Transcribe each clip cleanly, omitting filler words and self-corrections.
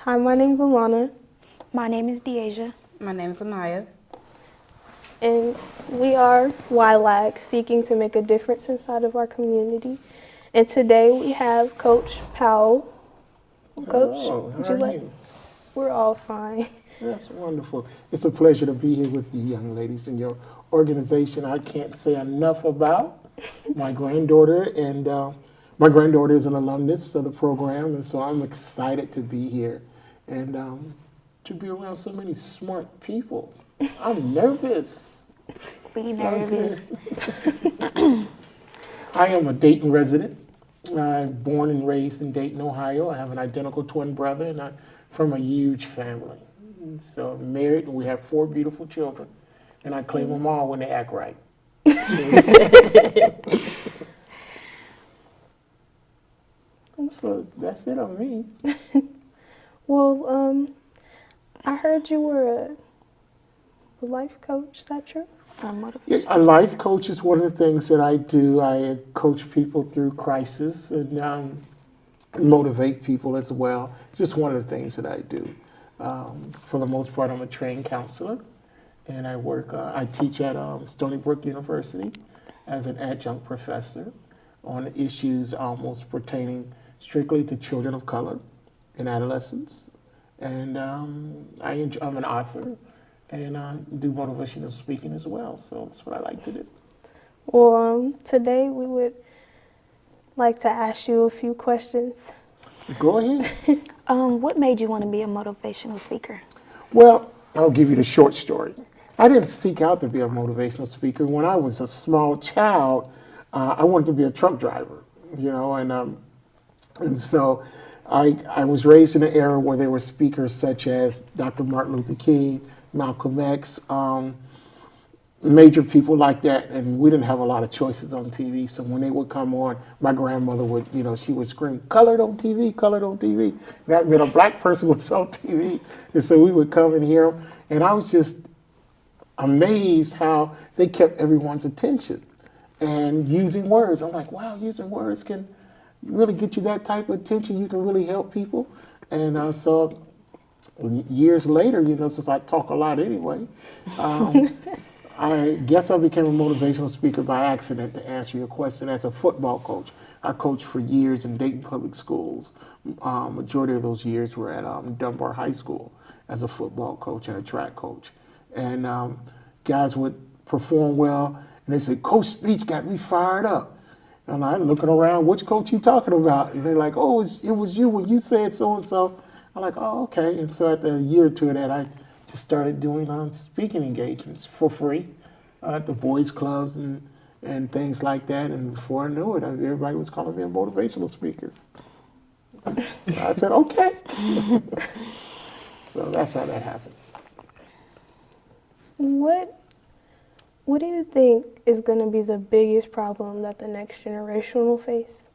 Hi, my name's Alana, My name is Deasia. My name is Anaya. and we are YLAG, seeking to make a difference inside of our community. And today we have Coach Powell. Coach, Hello, would how you are like? you? We're all fine. That's wonderful. It's a pleasure to be here with you young ladies and your organization. I can't say enough about my granddaughter, and my granddaughter is an alumnus of the program, and so I'm excited to be here and to be around so many smart people. I'm nervous. Be nervous. I am a Dayton resident. I'm born and raised in Dayton, Ohio. I have an identical twin brother, and I'm from a huge family. And so I'm married, and we have 4 beautiful children, and I claim them all when they act right. So that's it on me. Well, I heard you were a life coach. Is that true? Yeah, a life coach is one of the things that I do. I coach people through crisis and motivate people as well. It's just one of the things that I do. For the most part, I'm a trained counselor, and I teach at Stony Brook University as an adjunct professor on issues almost pertaining strictly to children of color and adolescents. And I'm an author, and I do motivational speaking as well. So that's what I like to do. Well, today we would like to ask you a few questions. Go ahead. What made you want to be a motivational speaker? Well, I'll give you the short story. I didn't seek out to be a motivational speaker. When I was a small child, I wanted to be a truck driver, and so I was raised in an era where there were speakers such as Dr. Martin Luther King, Malcolm X, major people like that, and we didn't have a lot of choices on TV. So when they would come on, my grandmother would, she would scream, "Colored on TV, colored on TV." That meant a black person was on TV, and so we would come and hear them. And I was just amazed how they kept everyone's attention and using words. I'm like, wow, using words can really get you that type of attention. You can really help people. And so years later, since I talk a lot anyway, I guess I became a motivational speaker by accident, to answer your question. As a football coach, I coached for years in Dayton Public Schools. Majority of those years were at Dunbar High School as a football coach and a track coach. And guys would perform well, and they said, "Coach speech got me fired up." And I'm looking around, which coach you talking about? And they're like, "Oh, it was you when you said so-and-so." I'm like, "Oh, okay." And so after a year or two of that, I just started doing speaking engagements for free at the boys clubs and things like that. And before I knew it, everybody was calling me a motivational speaker. So I said, okay. So that's how that happened. What do you think is going to be the biggest problem that the next generation will face?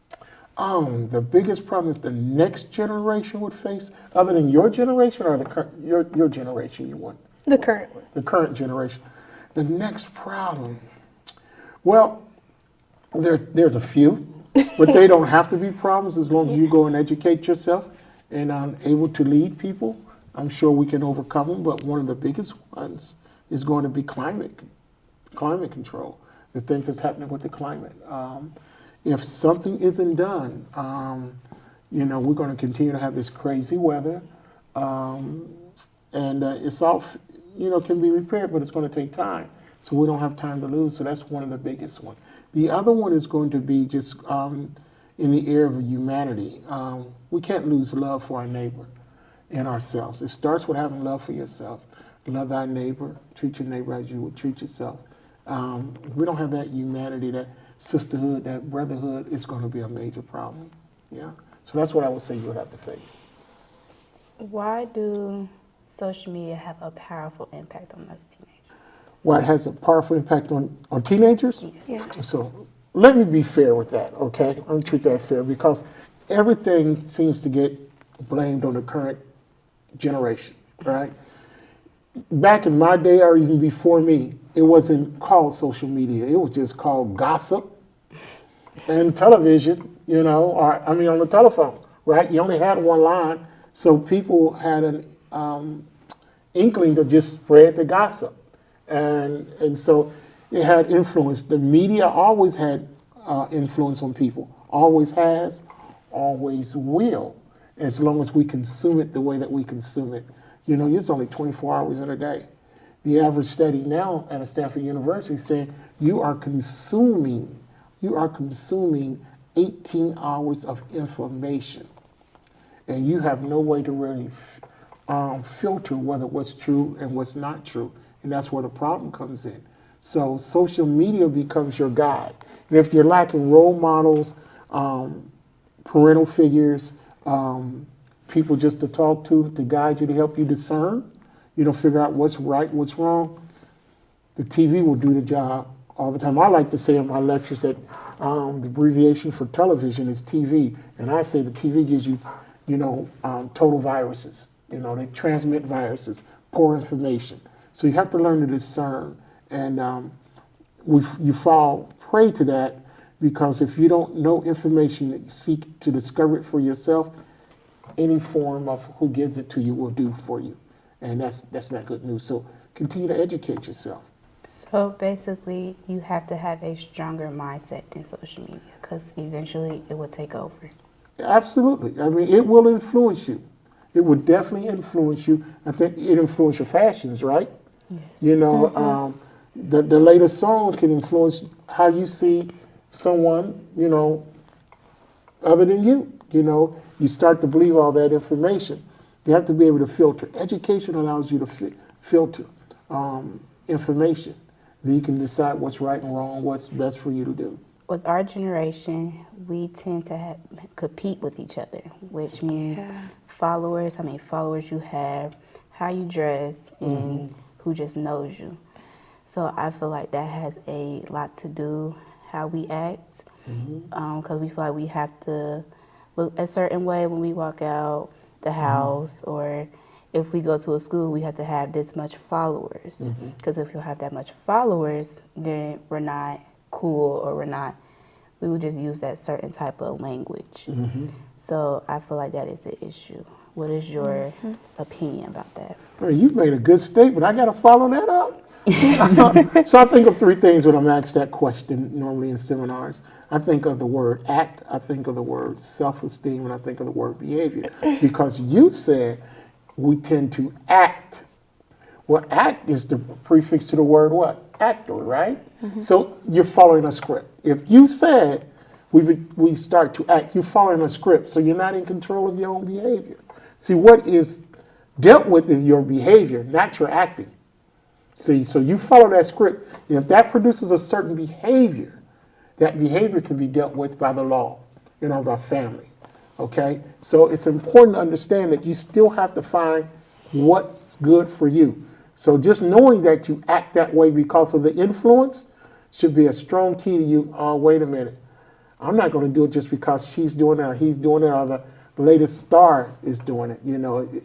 The biggest problem that the next generation would face, other than your generation or your generation you want? The current one. The current generation. The next problem, well, there's a few, but they don't have to be problems as long as you go and educate yourself and able to lead people. I'm sure we can overcome them, but one of the biggest ones is going to be climate control, the things that's happening with the climate. If something isn't done, we're going to continue to have this crazy weather, and it's all, can be repaired, but it's going to take time. So we don't have time to lose. So that's one of the biggest ones. The other one is going to be just in the area of humanity. We can't lose love for our neighbor and ourselves. It starts with having love for yourself. Love thy neighbor. Treat your neighbor as you would treat yourself. If we don't have that humanity, that sisterhood, that brotherhood, is going to be a major problem. Yeah. So that's what I would say you would have to face. Why do social media have a powerful impact on us teenagers? What has a powerful impact on teenagers? Yes. So let me be fair with that, okay? I'm going to treat that fair because everything seems to get blamed on the current generation, right? Back in my day, or even before me, it wasn't called social media. It was just called gossip and television, on the telephone, right? You only had one line, So people had an inkling to just spread the gossip. And so it had influence. The media always had influence on people, always has, always will, as long as we consume it the way that we consume it. You know, there's only 24 hours in a day. The average study now at a Stanford University is saying you are consuming 18 hours of information, and you have no way to really filter whether what's true and what's not true. And that's where the problem comes in. So social media becomes your guide. And if you're lacking role models, parental figures, people just to talk to guide you, to help you discern, figure out what's right, what's wrong, the TV will do the job all the time. I like to say in my lectures that the abbreviation for television is TV. And I say the TV gives you, total viruses. They transmit viruses, poor information. So you have to learn to discern, and you fall prey to that because if you don't know information, you seek to discover it for yourself, any form of who gives it to you will do for you, and that's not good news. So continue to educate yourself. So basically, you have to have a stronger mindset than social media because eventually it will take over. Absolutely. I mean, it will influence you. It will definitely influence you. I think it influences your fashions, right? Yes. The latest song can influence how you see someone, other than you. You start to believe all that information. You have to be able to filter. Education allows you to filter information. Then you can decide what's right and wrong, what's best for you to do. With our generation, we tend to compete with each other, which means followers, how many followers you have, how you dress, and who just knows you. So I feel like that has a lot to do how we act, because we feel like we have to look a certain way when we walk out the house, or if we go to a school, we have to have this much followers. Because if you have that much followers, then we're not cool, or we would just use that certain type of language. So I feel like that is an issue. What is your opinion about that? Well, you've made a good statement. I got to follow that up. So I think of three things when I'm asked that question normally in seminars. I think of the word act, I think of the word self-esteem, and I think of the word behavior. Because you said we tend to act. Well, act is the prefix to the word what? Actor, right? So you're following a script. If you said we start to act, you're following a script, so you're not in control of your own behavior. See, what is dealt with is your behavior, not your acting. See, so you follow that script, and if that produces a certain behavior, that behavior can be dealt with by the law, by family, okay? So it's important to understand that you still have to find what's good for you. So just knowing that you act that way because of the influence should be a strong key to you. Oh, wait a minute. I'm not going to do it just because she's doing it or he's doing it or the latest star is doing it.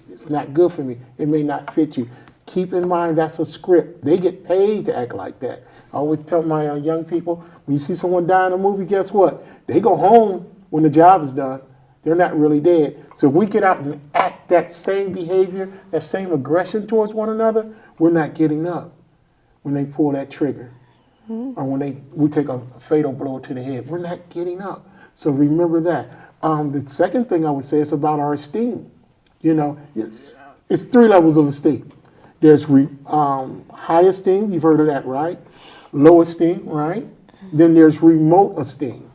It's not good for me. It may not fit you. Keep in mind that's a script. They get paid to act like that. I always tell my young people, when you see someone die in a movie, guess what? They go home when the job is done. They're not really dead. So if we get out and act that same behavior, that same aggression towards one another, we're not getting up when they pull that trigger. Or when we take a fatal blow to the head. We're not getting up. So remember that. The second thing I would say is about our esteem. It's three levels of esteem. There's high esteem, you've heard of that, right? Low esteem, right? Then there's remote esteem.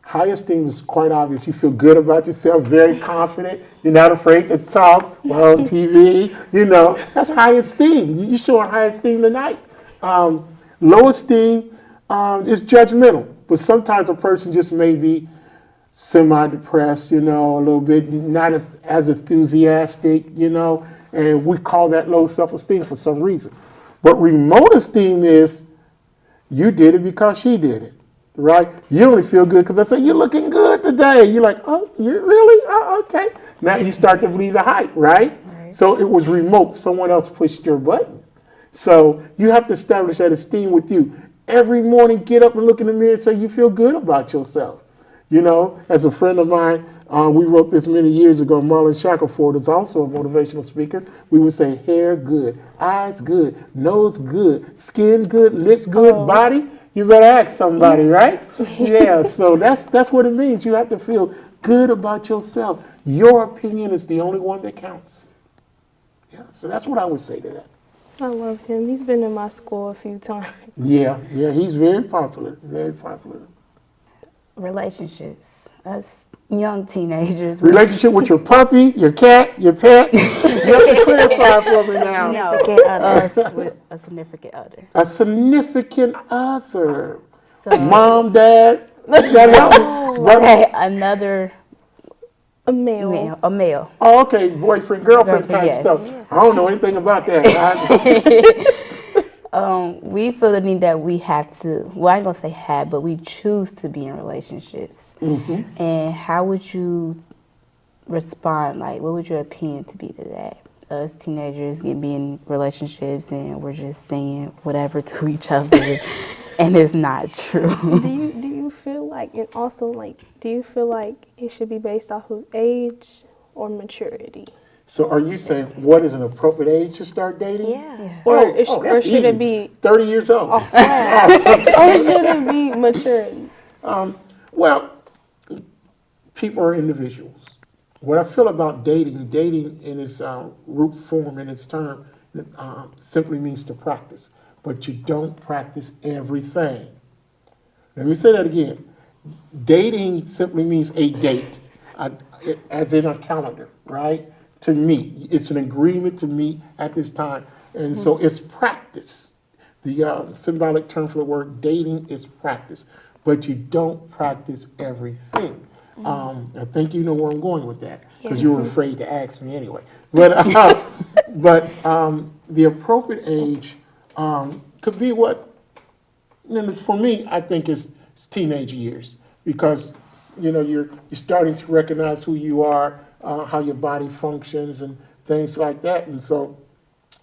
High esteem is quite obvious. You feel good about yourself, very confident. You're not afraid to talk on TV. That's high esteem. You show high esteem tonight. Low esteem is judgmental, but sometimes a person just may be semi-depressed, a little bit, not as enthusiastic, and we call that low self-esteem for some reason. But remote esteem is you did it because she did it, right? You only feel good because I say, you're looking good today. You're like, oh, you really? Oh, okay. Now you start to believe the hype, right? So it was remote. Someone else pushed your button. So you have to establish that esteem with you. Every morning, get up and look in the mirror and say you feel good about yourself. You know, as a friend of mine, we wrote this many years ago. Marlon Shackelford is also a motivational speaker. We would say hair good, eyes good, nose good, skin good, lips good, body. You better ask somebody, right? Yeah, so that's what it means. You have to feel good about yourself. Your opinion is the only one that counts. Yeah, so that's what I would say to that. I love him. He's been in my school a few times. Yeah, he's very popular, very popular. Relationships. Us young teenagers. Relationship with your puppy, your cat, your pet. You have to clarify for me now. No, us with a significant other. A significant other. So, Mom, dad, that helps. okay, another A male. a male. Oh, okay, boyfriend, girlfriend type Yes. stuff. I don't know anything about that. We feel the need that we have to, well, I ain't gonna say have, but we choose to be in relationships. Mm-hmm. And how would you respond? Like, what would your opinion to be to that? Us teenagers get be in relationships and we're just saying whatever to each other, and it's not true. Do you feel like, and also like, do you feel like it should be based off of age or maturity? So are you saying what is an appropriate age to start dating? Yeah. Or, That's or should easy. it be, 30 years old. or should it be maturity? Well, people are individuals. What I feel about dating in its root form, in its term, simply means to practice. But you don't practice everything. Let me say that again. Dating simply means a date, as in a calendar, right? To meet. It's an agreement to meet at this time. And so it's practice. The symbolic term for the word dating is practice. But you don't practice everything. I think you know where I'm going with that, because you were afraid to ask me anyway. But the appropriate age could be what, for me, I think is teenage years, because you're starting to recognize who you are, how your body functions, and things like that. And so,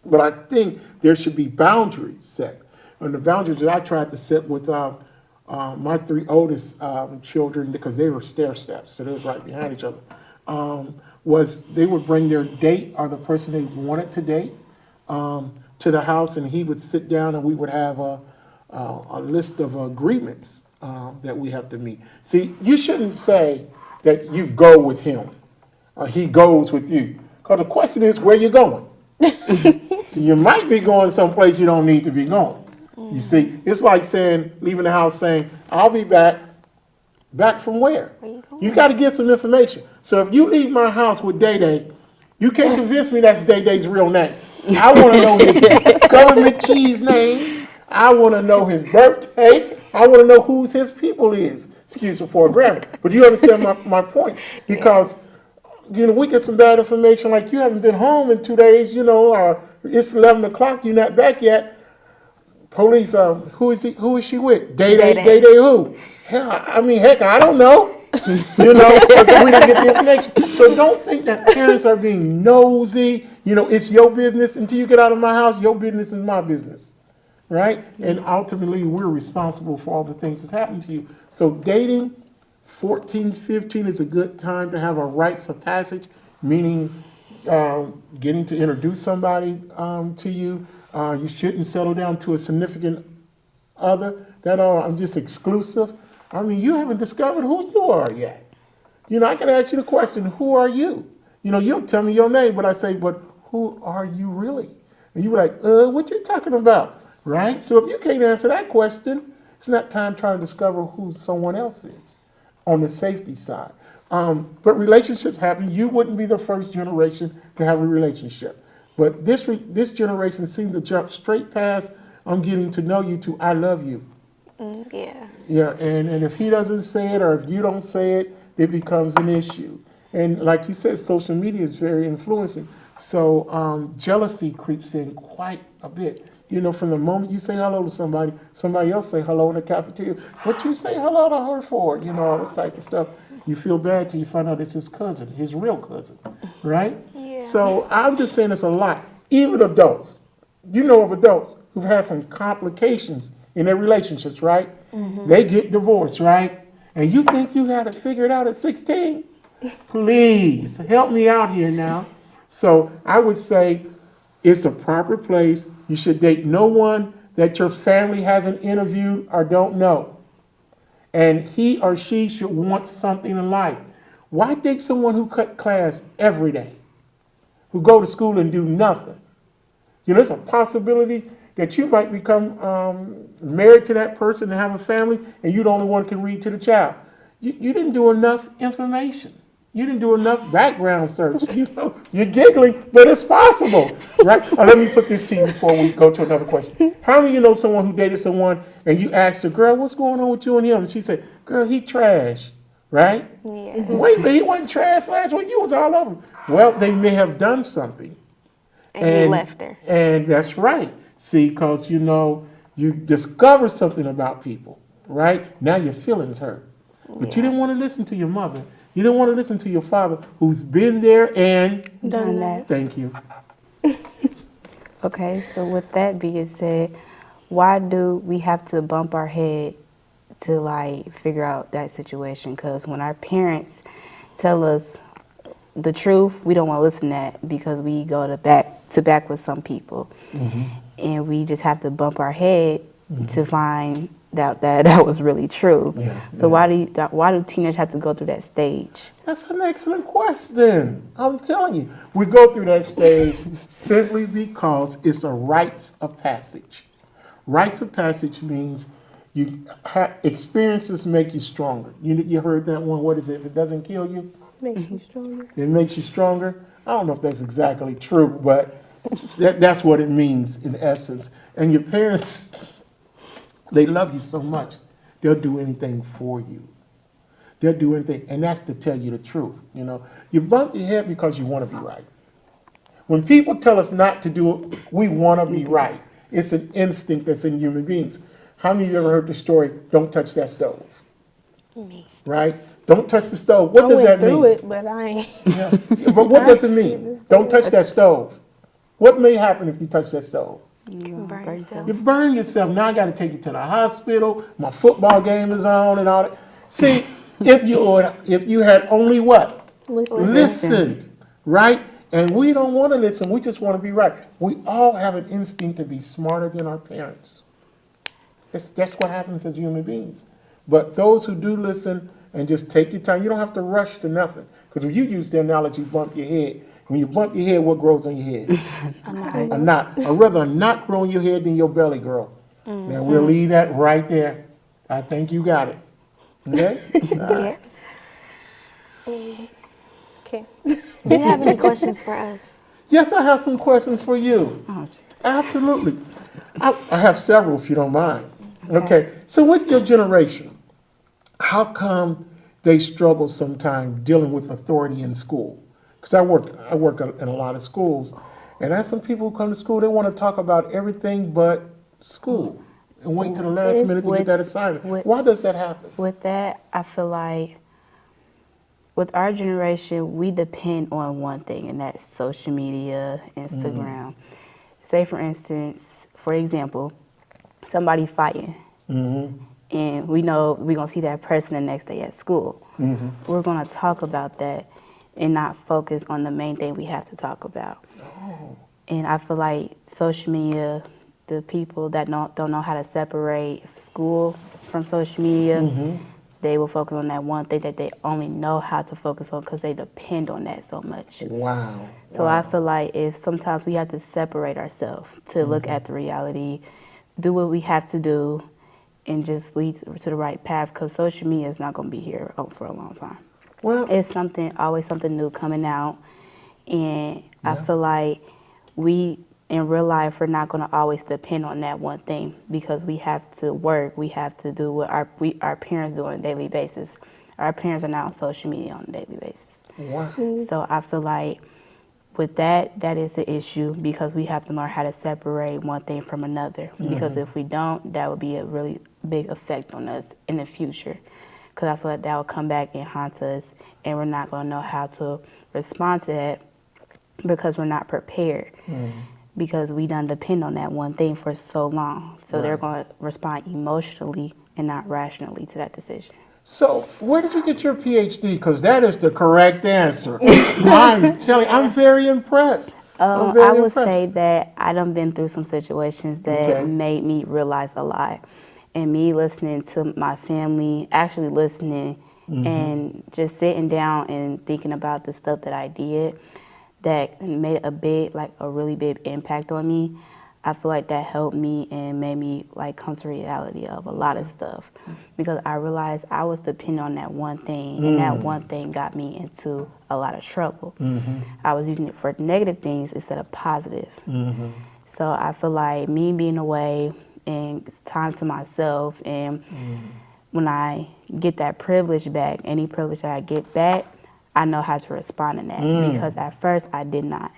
but I think there should be boundaries set, and the boundaries that I tried to set with my three oldest children, because they were stair steps, so they were right behind each other, was they would bring their date or the person they wanted to date to the house, and he would sit down and we would have a list of agreements that we have to meet. See, you shouldn't say that you go with him or he goes with you, because the question is where you're going. So you might be going someplace you don't need to be going. You see, it's like saying, leaving the house saying, I'll be back. Back from where? You got to get some information. So if you leave my house with Day Day, you can't convince me that's Day Day's real name. I want to know his government cheese name. I want to know his birthday. I want to know whose his people is. Excuse me for grammar. But you understand my point. Because, we get some bad information like you haven't been home in 2 days, or it's 11 o'clock, you're not back yet. Police, who is she with? Day Day who? Hell, heck, I don't know. Because we didn't get the information. So don't think that parents are being nosy. It's your business. Until you get out of my house, your business is my business. Right? And ultimately, we're responsible for all the things that's happened to you. So dating, 14, 15 is a good time to have a rites of passage, meaning getting to introduce somebody to you. You shouldn't settle down to a significant other. I'm just exclusive. You haven't discovered who you are yet. I can ask you the question, who are you? You'll tell me your name, but I say, but who are you really? And you're like, what you talking about? Right? So if you can't answer that question, it's not time trying to discover who someone else is on the safety side. But relationships happen. You wouldn't be the first generation to have a relationship. But this generation seemed to jump straight past, I'm getting to know you, to I love you. Yeah. Yeah, and if he doesn't say it or if you don't say it, it becomes an issue. And like you said, social media is very influencing. So jealousy creeps in quite a bit. From the moment you say hello to somebody else say hello in the cafeteria. What you say hello to her for? All this type of stuff. You feel bad till you find out it's his cousin, his real cousin, right? Yeah. So I'm just saying it's a lot. Even adults. You know of adults who've had some complications in their relationships, right? Mm-hmm. They get divorced, right? And you think you had it figured out at 16? Please, help me out here now. So I would say it's a proper place. You should date no one that your family hasn't interviewed or don't know. And he or she should want something in life. Why date someone who cut class every day, who go to school and do nothing? You know, there's a possibility that you might become married to that person and have a family, and you're the only one who can read to the child. You didn't do enough information. You didn't do enough background search. You know, you're giggling, but it's possible, right? Let me put this to you before we go to another question. How many of you know someone who dated someone and you asked her, girl, what's going on with you and him? And she said, girl, he trash, right? Yes. Wait a minute, he wasn't trash last week. You was all over him. Well, they may have done something. And you left her. And that's right. See, because, you know, you discover something about people, right? Now your feelings hurt. But you didn't want to listen to your mother. You didn't want to listen to your father, who's been there and Done that. Thank you. Okay, so with that being said, why do we have to bump our head to like figure out that situation? Because when our parents tell us the truth, we don't want to listen to that because we go to back with some people, and we just have to bump our head to find out that was really true. Yeah, so yeah. why do teenagers have to go through that stage? That's an excellent question. I'm telling you, we go through that stage simply because it's a rites of passage. Rites of passage means experiences make you stronger. You heard that one? What is it? If it doesn't kill you, Makes you stronger. it makes you stronger. I don't know if that's exactly true, but that's what it means in essence. And your parents, they love you so much, they'll do anything for you. They'll do anything, and that's to tell you the truth. You know, you bump your head because you want to be right. When people tell us not to do it, we want to be right. It's an instinct that's in human beings. How many of you ever heard the story, don't touch that stove? Me. Right? Don't touch the stove. What does that I went through mean? it, but I ain't. Yeah. But what does it mean? Don't touch that stove. What may happen if you touch that stove? You burn yourself. You burn yourself. Now I got to take you to the hospital. My football game is on and all that. See, if you had only what? Listened, right? And we don't want to listen. We just want to be right. We all have an instinct to be smarter than our parents. That's what happens as human beings. But those who do listen and just take your time, you don't have to rush to nothing. Because when you use the analogy, bump your head. When you bump your head, what grows on your head? A knot. Or rather, a knot grow on your head than your belly grow. Now, we'll leave that right there. I think you got it. Okay? Yeah. Okay. Do you have any questions for us? Yes, I have some questions for you. Oh, Absolutely. I have several, if you don't mind. Okay. So with your generation, how come they struggle sometimes dealing with authority in school? Because I work in a lot of schools, and I have some people who come to school, they want to talk about everything but school and wait till the last minute to get that assignment. Why does that happen? With that, I feel like with our generation, we depend on one thing, and that's social media, Instagram. Say, for instance, for example, somebody fighting, and we know we're going to see that person the next day at school. We're going to talk about that and not focus on the main thing we have to talk about. And I feel like social media, the people that don't know how to separate school from social media, they will focus on that one thing that they only know how to focus on because they depend on that so much. Wow. So I feel like if sometimes we have to separate ourselves to look at the reality, do what we have to do, and just lead to the right path, because social media is not going to be here for a long time. Well, It's always something new coming out, and I feel like we, in real life, we're not going to always depend on that one thing, because we have to work, we have to do what our parents do on a daily basis. Our parents are not on social media on a daily basis. wow. So I feel like with that is an issue, because we have to learn how to separate one thing from another, because if we don't, that would be a really big effect on us in the future. Because I feel like that will come back and haunt us, and we're not going to know how to respond to that because we're not prepared. Because we done depend on that one thing for so long. So they're going to respond emotionally and not rationally to that decision. So, where did you get your PhD? Because that is the correct answer. I'm telling you, I'm very impressed. I'm very I would say impressed. that I done been through some situations that Okay. made me realize a lot. And me listening to my family, actually listening and just sitting down and thinking about the stuff that I did that made a really big impact on me. I feel like that helped me and made me like come to reality of a lot of stuff, because I realized I was depending on that one thing, and that one thing got me into a lot of trouble. I was using it for negative things instead of positive. So I feel like me being away and it's time to myself, and when I get that privilege back, any privilege that I get back, I know how to respond to that, because at first I did not.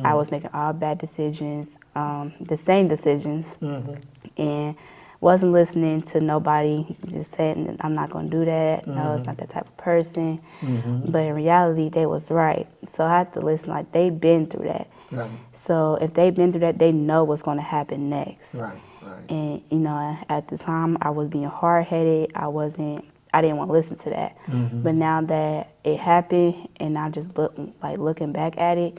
I was making all bad decisions, the same decisions, and wasn't listening to nobody, just saying, I'm not going to do that. No, it's not that type of person. But in reality, they was right. So I had to listen, like, they've been through that. Right. So if they've been through that, they know what's going to happen next. Right, right. And, you know, at the time, I was being hard-headed. I didn't want to listen to that. But now that it happened, and I just looking back at it,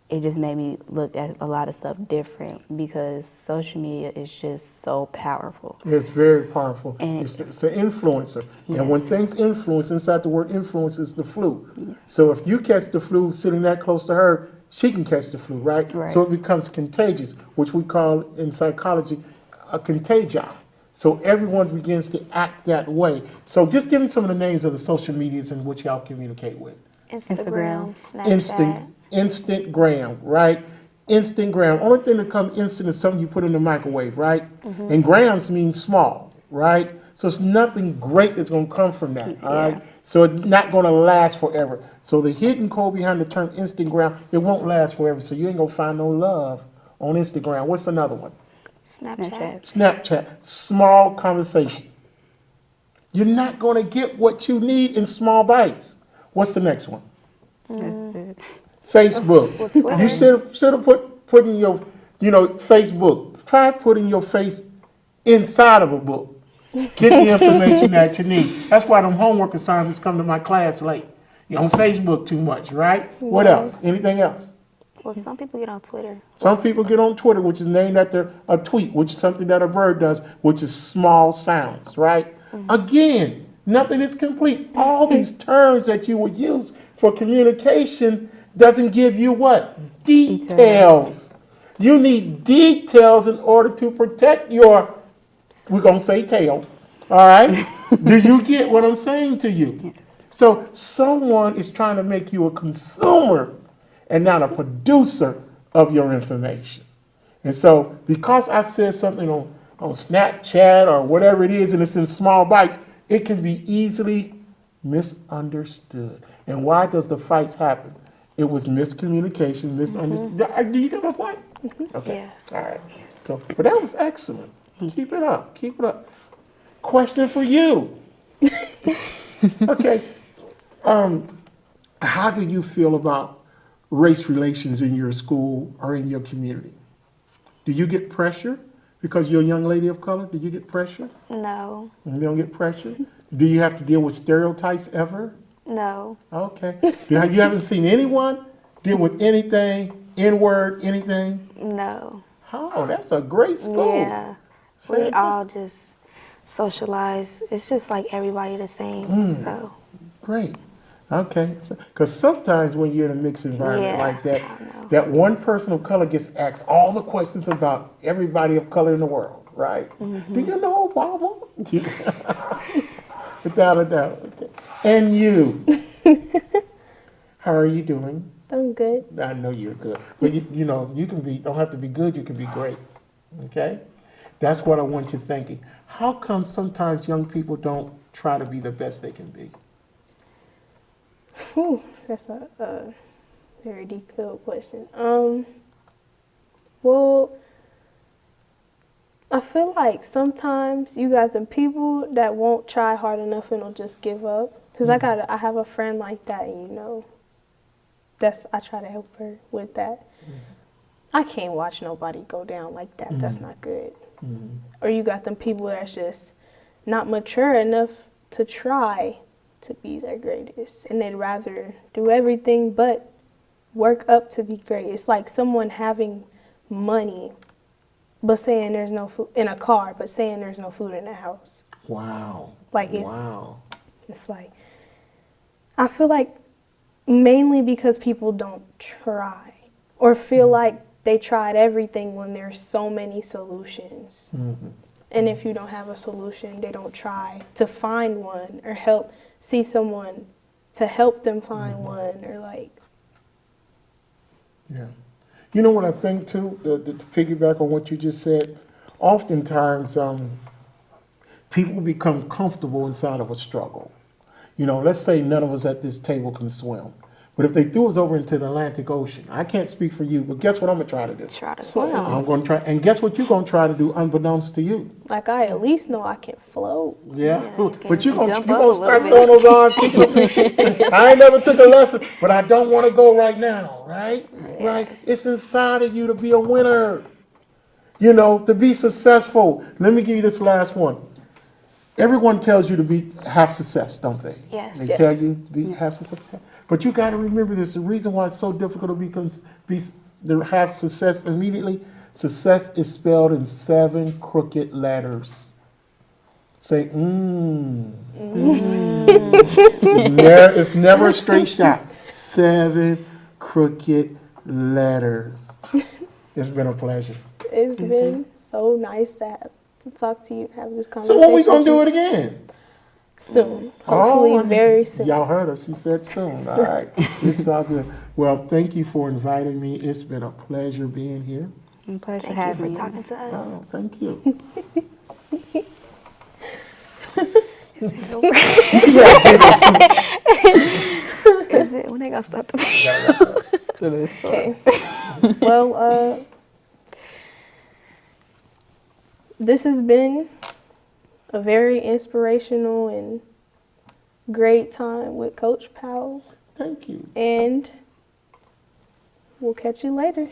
it just made me look at a lot of stuff different, because social media is just so powerful. It's very powerful. And it's an influencer. And when Yes. things influence, inside the word influence is the flu. So if you catch the flu sitting that close to her, she can catch the flu, right? Right. So it becomes contagious, which we call in psychology a contagion. So everyone begins to act that way. So just give me some of the names of the social medias in which y'all communicate with. Instagram, Snapchat. Instantgram, right? Instantgram. Only thing that comes instant is something you put in the microwave, right? And grams means small, right? So it's nothing great that's going to come from that, all right? So it's not going to last forever. So the hidden code behind the term Instagram, it won't last forever. So you ain't going to find no love on Instagram. What's another one? Snapchat. Snapchat. Small conversation. You're not going to get what you need in small bites. What's the next one? Facebook. Well, Twitter. You should have put in your, Facebook. Try putting your face inside of a book. Get the information that you need. That's why them homework assignments come to my class late. You're on Facebook too much, right? What else? Anything else? Well, some people get on Twitter. Some people get on Twitter, which is named after a tweet, which is something that a bird does, which is small sounds, right? Again, nothing is complete. All these terms that you would use for communication doesn't give you what? Details. You need details in order to protect your, we're going to say tail, all right? Do you get what I'm saying to you? Yes. So someone is trying to make you a consumer and not a producer of your information. And so because I said something on Snapchat or whatever it is and it's in small bites, it can be easily misunderstood. And why does the fights happen? It was miscommunication, misunderstanding. Do you get my point? Okay. Yes. All right. So, but that was excellent. Keep it up. Keep it up. Question for you. Okay. How do you feel about race relations in your school or in your community? Do you get pressure because you're a young lady of color? Do you get pressure? No. You don't get pressure? Do you have to deal with stereotypes ever? No. Okay. You haven't seen anyone deal with anything, N-word, anything? No. Oh, that's a great school. Yeah. We all just socialize. It's just like everybody the same. So. Great. Okay. Because sometimes when you're in a mixed environment Yeah, like that, I know. that one person of color gets asked all the questions about everybody of color in the world, right? Do you know Obama? Without a doubt. Okay. And you. How are you doing? I'm good. I know you're good. But you don't have to be good, you can be great. Okay? That's what I want you thinking. How come sometimes young people don't try to be the best they can be? Whew, that's a very detailed question. Well, I feel like sometimes you got the people that won't try hard enough and will just give up. Because I have a friend like that, and I try to help her with that. I can't watch nobody go down like that. That's not good. Or you got them people that's just not mature enough to try to be their greatest, and they'd rather do everything but work up to be great. It's like someone having money but saying there's no food in a car, but saying there's no food in the house. Wow. Like wow. It's like, I feel like mainly because people don't try or feel like they tried everything when there's so many solutions. Mm-hmm. And if you don't have a solution, they don't try to find one or see someone to help them find one, or like. Yeah. You know what I think too, to piggyback on what you just said, oftentimes people become comfortable inside of a struggle. You know, let's say none of us at this table can swim. But if they threw us over into the Atlantic Ocean, I can't speak for you, but guess what I'm going to try to do? Try to swim. I'm going to try, and guess what you're going to try to do unbeknownst to you? Like, I at least know I can float. Yeah, but you're going jump to up a start little throwing those arms, kicking them feet. I ain't never took a lesson, but I don't want to go right now, right? Yes. Right? It's inside of you to be a winner, you know, to be successful. Let me give you this last one. Everyone tells you to have success, don't they? Yes. They tell you to have success. But you got to remember this. The reason why it's so difficult to have success immediately, success is spelled in 7 crooked letters. Say, It's never a straight shot. 7 crooked letters. It's been a pleasure. It's been so nice to talk to you and have this So conversation. when we going to do it again? Soon. Hopefully very soon. Y'all heard her. She said soon. All right. It's all good. Well, thank you for inviting me. It's been a pleasure being here. Pleasure Thank you having for you. talking to us. Oh, thank you. Is it when they gonna stop the Okay. Well, this has been a very inspirational and great time with Coach Powell. Thank you. And we'll catch you later.